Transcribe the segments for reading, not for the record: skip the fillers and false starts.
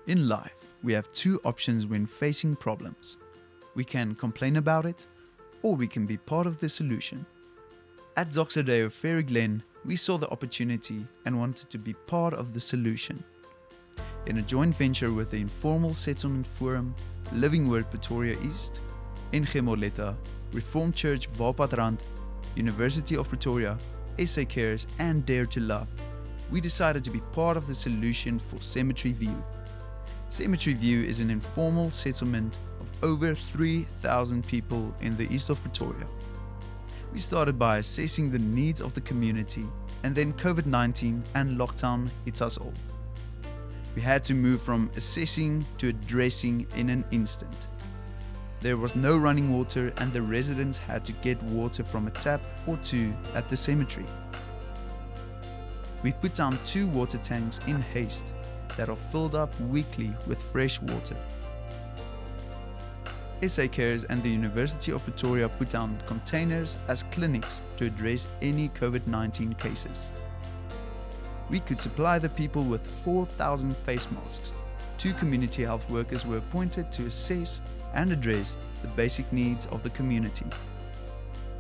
In life, we have two options when facing problems. We can complain about it, or we can be part of the solution. At Doxa of Faerie Glen, we saw the opportunity and wanted to be part of the solution. In a joint venture with the Informal Settlement Forum, Living Word Pretoria East, enige, Reformed Church Walpadrand, University of Pretoria, SA Cares and Dare to Love, we decided to be part of the solution for Cemetery View. Cemetery View is an informal settlement of over 3,000 people in the east of Pretoria. We started by assessing the needs of the community, and then COVID-19 and lockdown hit us all. We had to move from assessing to addressing in an instant. There was no running water and the residents had to get water from a tap or two at the cemetery. We put down 2 water tanks in haste that are filled up weekly with fresh water. SA Cares and the University of Pretoria put down containers as clinics to address any COVID-19 cases. We could supply the people with 4,000 face masks. 2 community health workers were appointed to assess and address the basic needs of the community.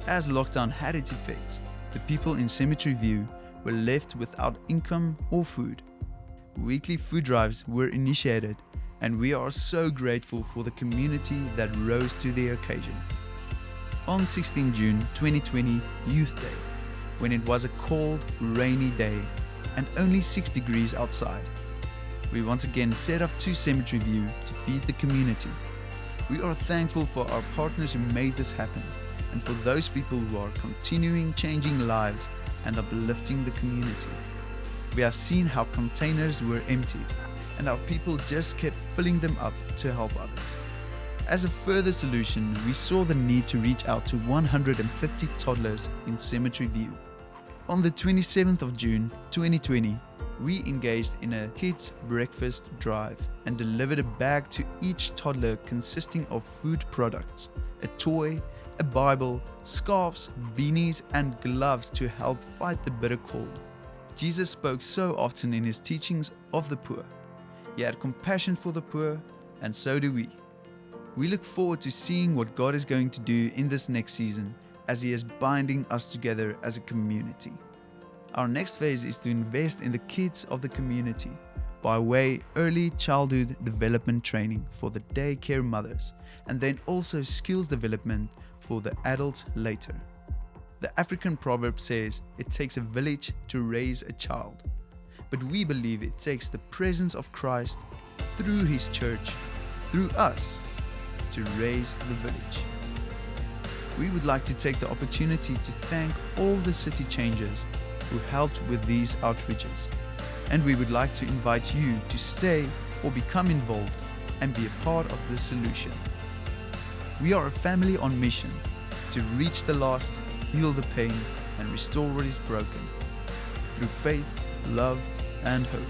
As lockdown had its effects, the people in Cemetery View were left without income or food. Weekly food drives were initiated, and we are so grateful for the community that rose to the occasion. On 16 June 2020, Youth Day, when it was a cold, rainy day and only 6 degrees outside, we once again set off to Cemetery View to feed the community. We are thankful for our partners who made this happen, and for those people who are continuing changing lives and uplifting the community. We have seen how containers were emptied and how people just kept filling them up to help others. As a further solution, we saw the need to reach out to 150 toddlers in Cemetery View. On the 27th of June 2020, we engaged in a kids' breakfast drive and delivered a bag to each toddler consisting of food products, a toy, a Bible, scarves, beanies and gloves to help fight the bitter cold. Jesus spoke so often in his teachings of the poor. He had compassion for the poor, and so do we. We look forward to seeing what God is going to do in this next season as He is binding us together as a community. Our next phase is to invest in the kids of the community by way early childhood development training for the daycare mothers, and then also skills development for the adults later. The African proverb says it takes a village to raise a child, but we believe it takes the presence of Christ through His church, through us, to raise the village. We would like to take the opportunity to thank all the city changers who helped with these outreaches, and we would like to invite you to stay or become involved and be a part of the solution. We are a family on mission to reach the lost, heal the pain, and restore what is broken through faith, love, and hope.